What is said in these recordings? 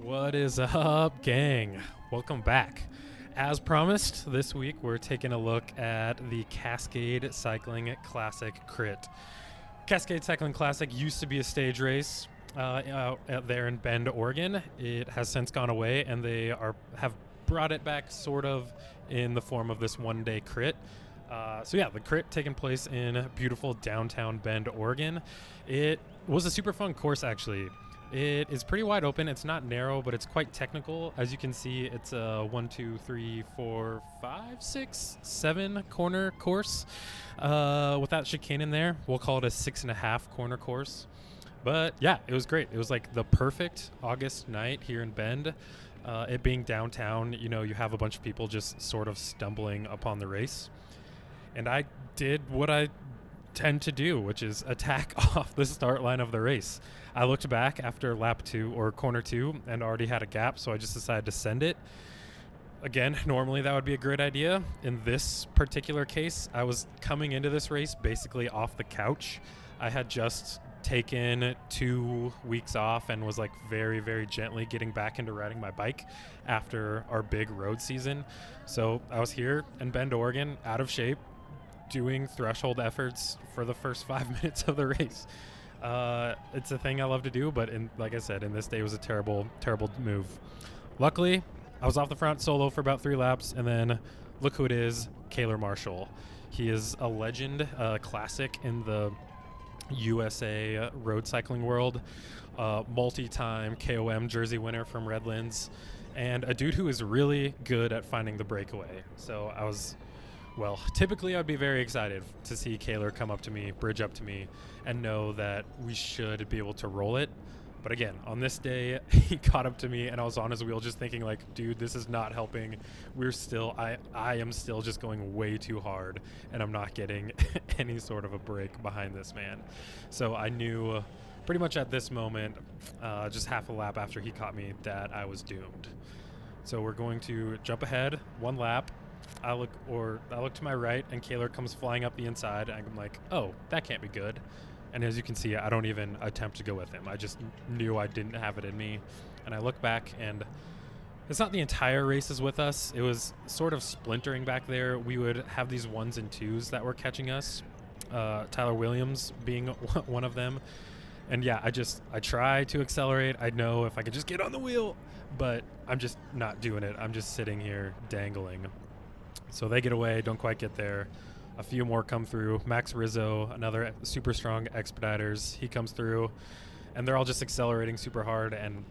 What is up, gang? Welcome back. As promised, this week we're taking a look at the Cascade Cycling Classic Crit. Cascade Cycling Classic used to be a stage race out there in Bend, Oregon. It has since gone away, and they have brought it back sort of in the form of this one-day crit. The crit taking place in beautiful downtown Bend, Oregon. It was a super fun course, actually. It is pretty wide open. It's not narrow, but it's quite technical. As you can see, it's a 1, 2, 3, 4, 5, 6, 7 corner course. With that chicane in there, we'll call it a 6.5 corner course. But yeah, it was great. It was like the perfect August night here in Bend. It being downtown, you have a bunch of people just sort of stumbling upon the race. And I did what I tend to do, which is attack off the start line of the race. I looked back after lap 2 or corner 2 and already had a gap, so I just decided to send it. Again, normally that would be a great idea. In this particular case, I was coming into this race basically off the couch. I had just taken 2 weeks off and was like very, very gently getting back into riding my bike after our big road season. So I was here in Bend, Oregon, out of shape, doing threshold efforts for the first 5 minutes of the race. It's a thing I love to do, but like I said, in this day was a terrible, terrible move. Luckily, I was off the front solo for about 3 laps, and then look who it is, Kaylor Marshall. He is a legend, classic in the USA road cycling world, multi-time KOM jersey winner from Redlands, and a dude who is really good at finding the breakaway. So typically I'd be very excited to see Kaylor come up to me, bridge up to me, and know that we should be able to roll it. But again, on this day, he caught up to me, and I was on his wheel just thinking like, dude, this is not helping. I am still just going way too hard, and I'm not getting any sort of a break behind this man. So I knew pretty much at this moment, just half a lap after he caught me, that I was doomed. So we're going to jump ahead 1 lap. I look to my right, and Kaylor comes flying up the inside, and I'm like, oh, that can't be good. And as you can see, I don't even attempt to go with him. I just knew I didn't have it in me. And I look back, and it's not the entire race is with us. It was sort of splintering back there. We would have these 1s and 2s that were catching us, Tyler Williams being one of them. And yeah, I try to accelerate. I know if I could just get on the wheel, but I'm just not doing it. I'm just sitting here dangling. So they get away, don't quite get there. A few more come through. Max Rizzo, another super strong Expediters, he comes through, and they're all just accelerating super hard, and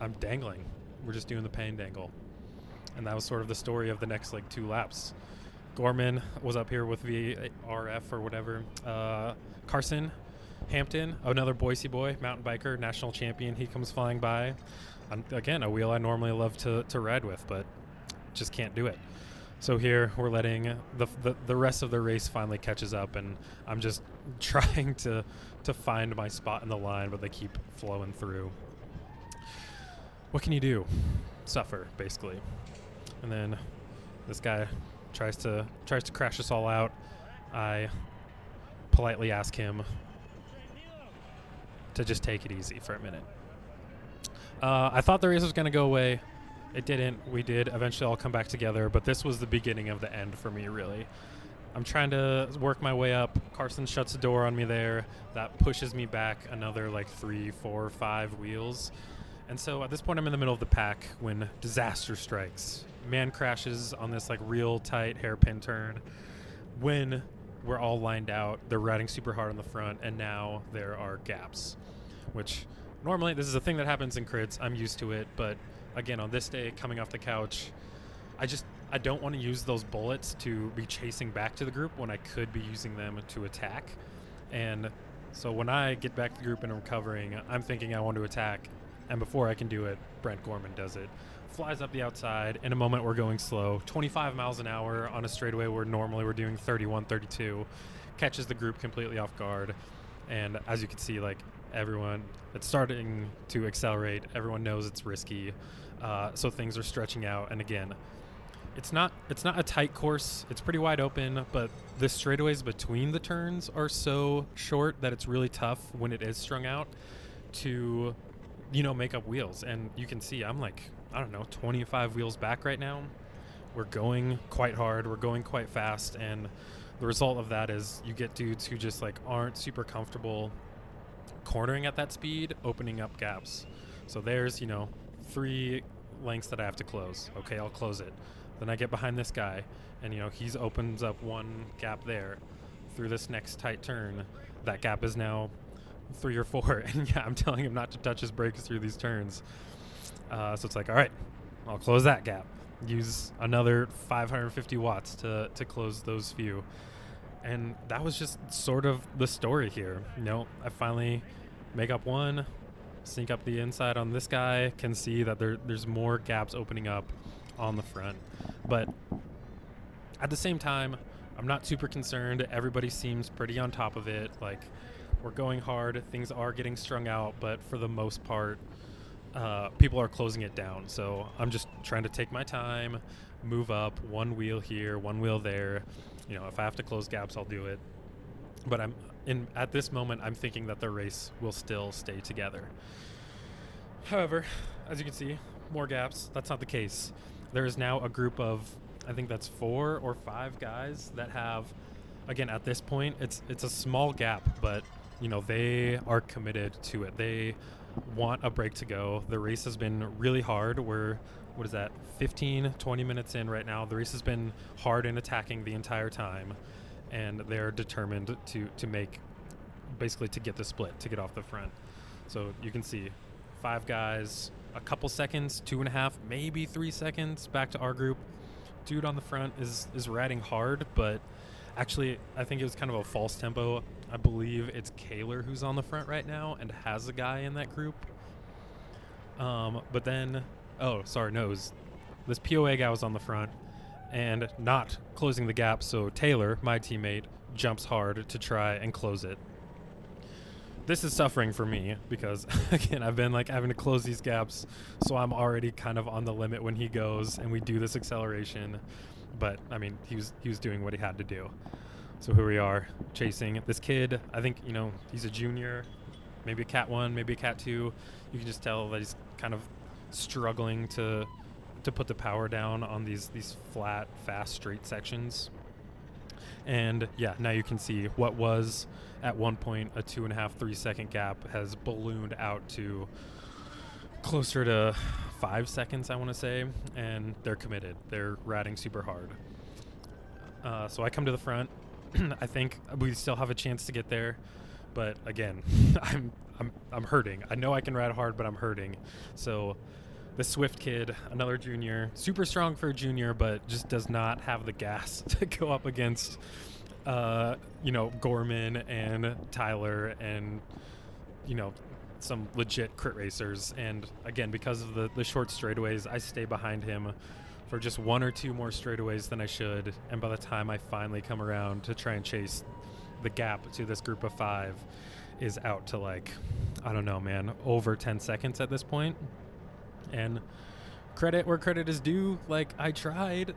I'm dangling. We're just doing the pain dangle. And that was sort of the story of the next 2 laps. Gorman was up here with VRF or whatever. Carson Hampton, another Boise boy, mountain biker, national champion, he comes flying by. Again, a wheel I normally love to ride with, but just can't do it. So here we're letting the rest of the race finally catches up, and I'm just trying to find my spot in the line, but they keep flowing through. What can you do? Suffer, basically. And then this guy tries to crash us all out. I politely ask him to just take it easy for a minute. I thought the race was going to go away. It didn't. We did eventually all come back together, but this was the beginning of the end for me, really. I'm trying to work my way up. Carson shuts the door on me there. That pushes me back another 3, 4, 5 wheels. And so at this point, I'm in the middle of the pack when disaster strikes. Man crashes on this real tight hairpin turn. When we're all lined out, they're riding super hard on the front, and now there are gaps, which normally this is a thing that happens in crits. I'm used to it, but again, on this day, coming off the couch, I don't want to use those bullets to be chasing back to the group when I could be using them to attack. And so when I get back to the group and I'm recovering, I'm thinking I want to attack. And before I can do it, Brent Gorman does it. Flies up the outside. In a moment, we're going slow. 25 miles an hour on a straightaway where normally we're doing 31, 32. Catches the group completely off guard. And as you can see, everyone, it's starting to accelerate. Everyone knows it's risky. So things are stretching out. And again, it's not a tight course. It's pretty wide open, but the straightaways between the turns are so short that it's really tough when it is strung out to make up wheels. And you can see I'm like, I don't know, 25 wheels back right now. We're going quite hard. We're going quite fast. And the result of that is you get dudes who just like aren't super comfortable cornering at that speed, opening up gaps. So there's, 3 lengths that I have to close. Okay, I'll close it. Then I get behind this guy, and he's opens up one gap there. Through this next tight turn, that gap is now 3 or 4. And yeah, I'm telling him not to touch his brakes through these turns. So it's like, all right, I'll close that gap. Use another 550 watts to close those few. And that was just sort of the story here. I finally make up one, sneak up the inside on this guy, can see that there's more gaps opening up on the front. But at the same time, I'm not super concerned. Everybody seems pretty on top of it. Like, we're going hard. Things are getting strung out, but for the most part, people are closing it down. So I'm just trying to take my time, move up one wheel here, one wheel there. If I have to close gaps, I'll do it. But at this moment, I'm thinking that the race will still stay together. However, as you can see, more gaps. That's not the case. There is now a group of, I think that's 4 or 5 guys that have, again, at this point, it's a small gap, but they are committed to it. They want a break to go. The race has been really hard. We're 15, 20 minutes in right now. The race has been hard and attacking the entire time, and they're determined to make, basically to get the split, to get off the front. So you can see 5 guys, a couple seconds, 2.5, maybe 3 seconds back to our group. Dude on the front is riding hard, but actually I think it was kind of a false tempo. I believe it's Kaler who's on the front right now and has a guy in that group. But then, this POA guy was on the front and not closing the gap, so Taylor, my teammate, jumps hard to try and close it. This is suffering for me because, again, I've been like having to close these gaps, so I'm already kind of on the limit when he goes and we do this acceleration. But I mean, he was doing what he had to do. So here we are chasing this kid. I think he's a junior, maybe a Cat 1, maybe a Cat 2. You can just tell that he's kind of struggling to put the power down on these flat, fast, straight sections. And yeah, now you can see what was at one point a 2.5, 3 second gap has ballooned out to closer to 5 seconds, I want to say, and they're committed. They're riding super hard. So I come to the front. I think we still have a chance to get there, but again, I'm hurting. I know I can ride hard, but I'm hurting. So the Swift kid, another junior, super strong for a junior, but just does not have the gas to go up against, Gorman and Tyler and, some legit crit racers. And again, because of the short straightaways, I stay behind him for just 1 or 2 more straightaways than I should. And by the time I finally come around to try and chase, the gap to this group of 5 is out to I don't know, man, over 10 seconds at this point. And credit where credit is due. I tried.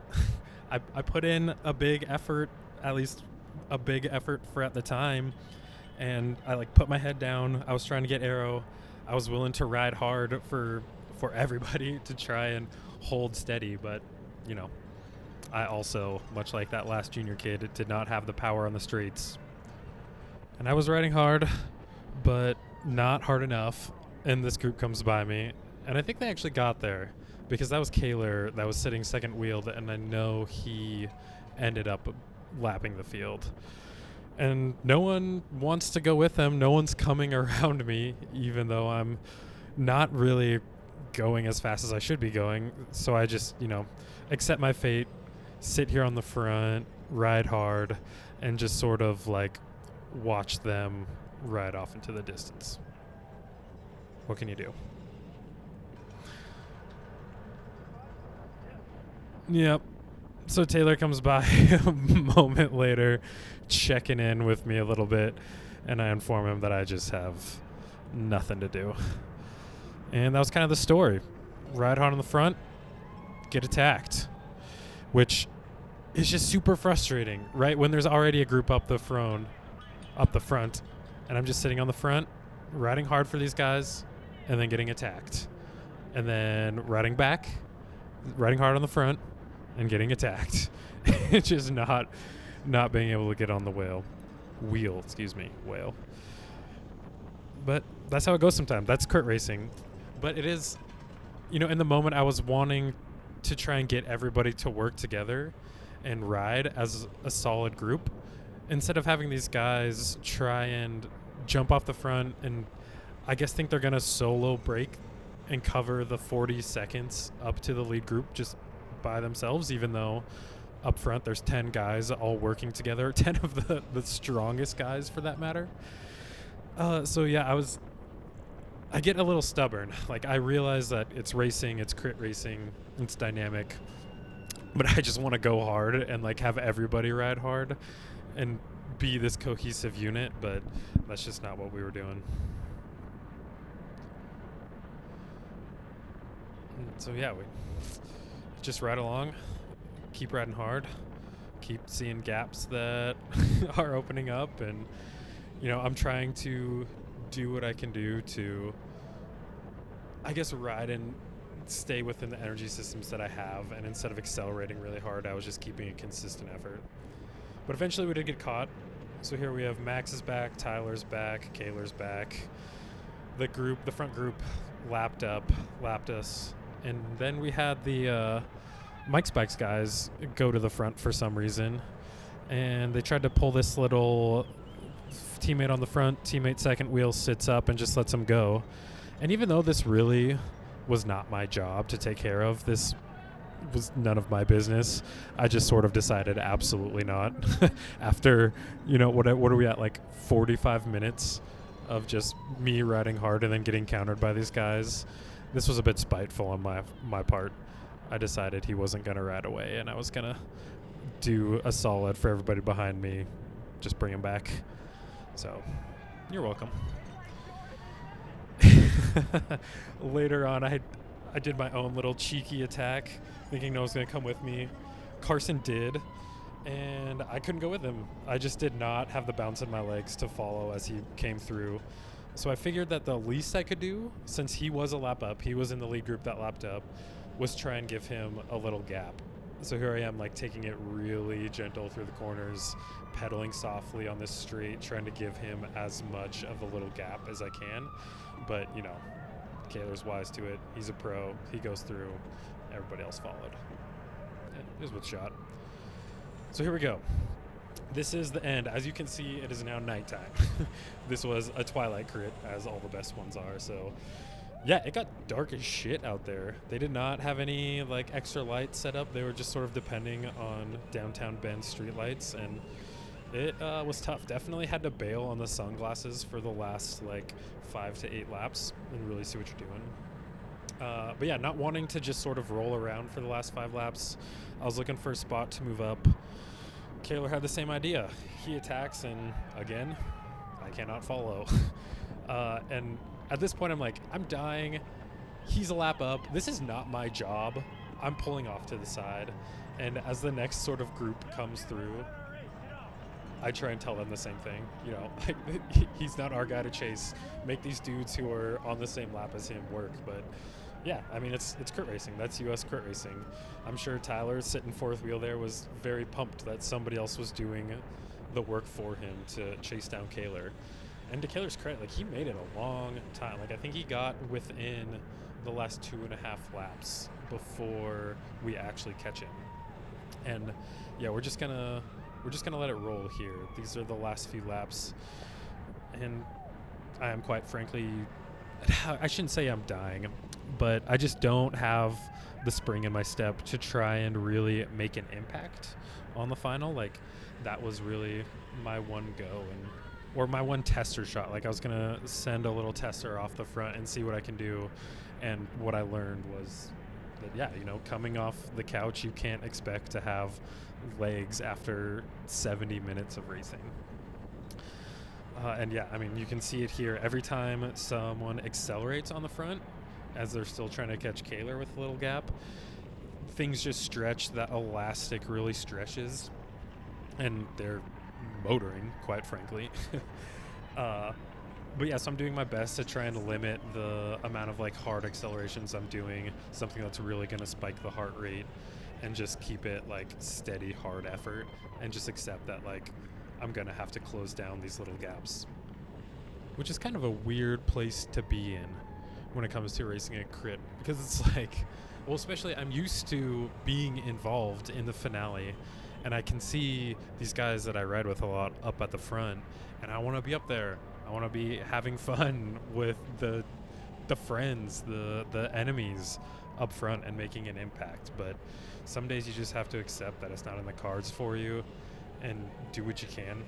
I put in a big effort, at least a big effort for at the time. And I put my head down. I was trying to get aero. I was willing to ride hard for everybody to try and hold steady. But, I also, much like that last junior kid, did not have the power on the straights. And I was riding hard, but not hard enough. And this group comes by me. And I think they actually got there because that was Kaler that was sitting second wheeled, and I know he ended up lapping the field. And no one wants to go with him. No one's coming around me, even though I'm not really going as fast as I should be going. So I just, accept my fate, sit here on the front, ride hard, and just sort of watch them ride off into the distance. What can you do? Yep. So Taylor comes by a moment later, checking in with me a little bit, and I inform him that I just have nothing to do. And that was kind of the story. Ride hard on the front, get attacked, which is just super frustrating, right? When there's already a group up the front, and I'm just sitting on the front, riding hard for these guys, and then getting attacked, and then riding back, riding hard on the front, and getting attacked. It's just not being able to get on the wheel. But that's how it goes sometimes. That's crit racing. But it is, in the moment I was wanting to try and get everybody to work together and ride as a solid group instead of having these guys try and jump off the front and I guess think they're going to solo break and cover the 40 seconds up to the lead group just by themselves, even though up front there's 10 guys all working together, 10 of the strongest guys for that matter. So yeah, I get a little stubborn. Like, I realize that it's racing, it's crit racing, it's dynamic, but I just want to go hard and like have everybody ride hard and be this cohesive unit, but that's just not what we were doing. So yeah, we just ride along, keep riding hard, keep seeing gaps that are opening up, and I'm trying to do what I can do to, I guess, ride and stay within the energy systems that I have, and instead of accelerating really hard, I was just keeping a consistent effort. But eventually we did get caught. So here we have Max is back, Tyler's back, Kaler's back. The front group lapped us, and then we had the Mike Spikes guys go to the front for some reason, and they tried to pull this little teammate on the front, teammate second wheel sits up and just lets him go. And even though this really was not my job to take care of, this was none of my business, I just sort of decided absolutely not. After, what are we at, like 45 minutes of just me riding hard and then getting countered by these guys. This was a bit spiteful on my part. I decided he wasn't going to ride away, and I was going to do a solid for everybody behind me, just bring him back. So, you're welcome. Later on, I did my own little cheeky attack, thinking no one was going to come with me. Carson did, and I couldn't go with him. I just did not have the bounce in my legs to follow as he came through. So I figured that the least I could do, since he was a lap up, he was in the lead group that lapped up, was try and give him a little gap. So here I am, like, taking it really gentle through the corners, pedaling softly on this straight, trying to give him as much of a little gap as I can. But, Kaler's wise to it. He's a pro. He goes through. Everybody else followed. It was with shot. So here we go. This is the end. As you can see, it is now nighttime. This was a twilight crit, as all the best ones are. So, yeah, it got dark as shit out there. They did not have any, like, extra lights set up. They were just sort of depending on downtown Bend street lights, and it was tough. Definitely had to bail on the sunglasses for the last, 5 to 8 laps and really see what you're doing. But yeah, not wanting to just sort of roll around for the last 5 laps, I was looking for a spot to move up. Kaler had the same idea. He attacks, and again, I cannot follow. And at this point, I'm like, I'm dying. He's a lap up. This is not my job. I'm pulling off to the side. And as the next sort of group comes through, I try and tell them the same thing. He's not our guy to chase. Make these dudes who are on the same lap as him work. But yeah, I mean, it's crit racing. That's U.S. crit racing. I'm sure Tyler, sitting fourth wheel there, was very pumped that somebody else was doing the work for him to chase down Kaler. And to Kaler's credit, he made it a long time. I think he got within the last 2.5 laps before we actually catch him. And yeah, we're just gonna let it roll here. These are the last few laps, and I am, quite frankly, I shouldn't say I'm dying, but I just don't have the spring in my step to try and really make an impact on the final. That was really my one go, or my one tester shot. I was gonna send a little tester off the front and see what I can do. And what I learned was that, yeah, coming off the couch, you can't expect to have legs after 70 minutes of racing. And yeah, I mean, you can see it here. Every time someone accelerates on the front, as they're still trying to catch Kaler with a little gap, things just stretch. That elastic really stretches, and they're motoring, quite frankly. But yeah, so I'm doing my best to try and limit the amount of like hard accelerations I'm doing, something that's really going to spike the heart rate, and just keep it like steady, hard effort, and just accept that like I'm going to have to close down these little gaps, which is kind of a weird place to be in when it comes to racing a crit, because it's like, well, especially I'm used to being involved in the finale, and I can see these guys that I ride with a lot up at the front, and I want to be up there. I want to be having fun with the friends, the enemies up front and making an impact. But some days you just have to accept that it's not in the cards for you and do what you can,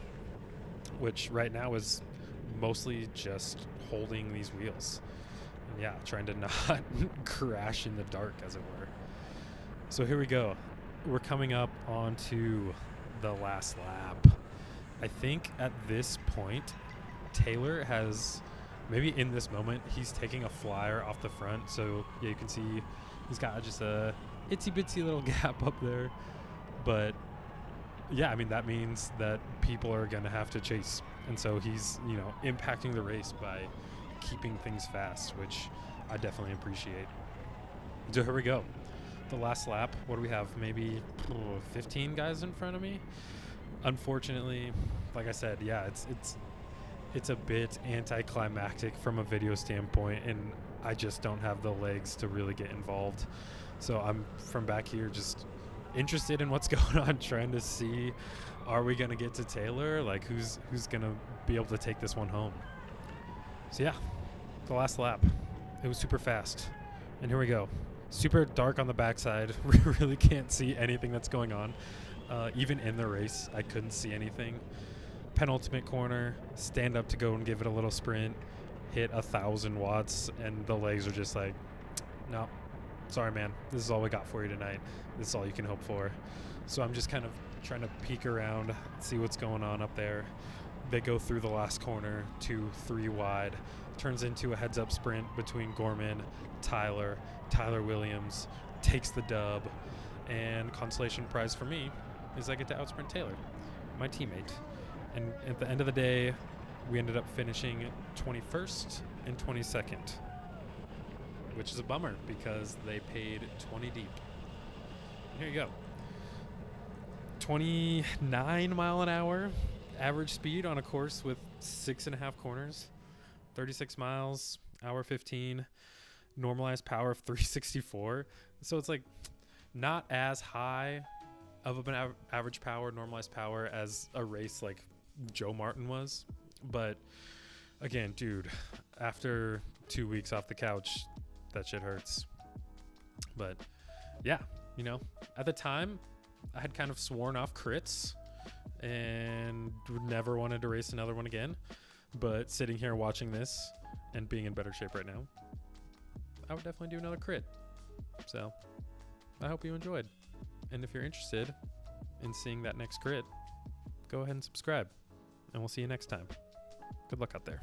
which right now is mostly just holding these wheels. And yeah, trying to not crash in the dark, as it were. So here we go. We're coming up onto the last lap. I think at this point, Taylor has, maybe in this moment, he's taking a flyer off the front. So yeah, you can see he's got just a itsy bitsy little gap up there. But yeah, I mean, that means that people are going to have to chase. And so he's, you know, impacting the race by keeping things fast, which I definitely appreciate. So here we go. The last lap. What do we have? Maybe 15 guys in front of me. Unfortunately, like I said, yeah, it's a bit anticlimactic from a video standpoint, and I just don't have the legs to really get involved. So I'm from back here just interested in what's going on, trying to see, are we going to get to Taylor? Like, who's going to be able to take this one home? So yeah, the last lap. It was super fast. And here we go. Super dark on the backside. We really can't see anything that's going on. Even in the race, I couldn't see anything. Penultimate corner, stand up to go and give it a little sprint, hit 1,000 watts, and the legs are just like, no, sorry, man. This is all we got for you tonight. This is all you can hope for. So I'm just kind of trying to peek around, see what's going on up there. They go through the last corner, 2-3 wide. Turns into a heads-up sprint between Gorman, Tyler Williams takes the dub, and consolation prize for me is I get to outsprint Taylor, my teammate. And at the end of the day, we ended up finishing 21st and 22nd, which is a bummer because they paid 20 deep. Here you go. 29 mile an hour average speed on a course with 6.5 corners, 36 miles, hour 15, normalized power of 364. So it's like not as high of an average power, normalized power as a race like Joe Martin was. But again, dude, after 2 weeks off the couch, that shit hurts. But yeah, you know, at the time I had kind of sworn off crits and never wanted to race another one again. But sitting here watching this and being in better shape right now, I would definitely do another crit. So I hope you enjoyed. And if you're interested in seeing that next crit, go ahead and subscribe. And we'll see you next time. Good luck out there.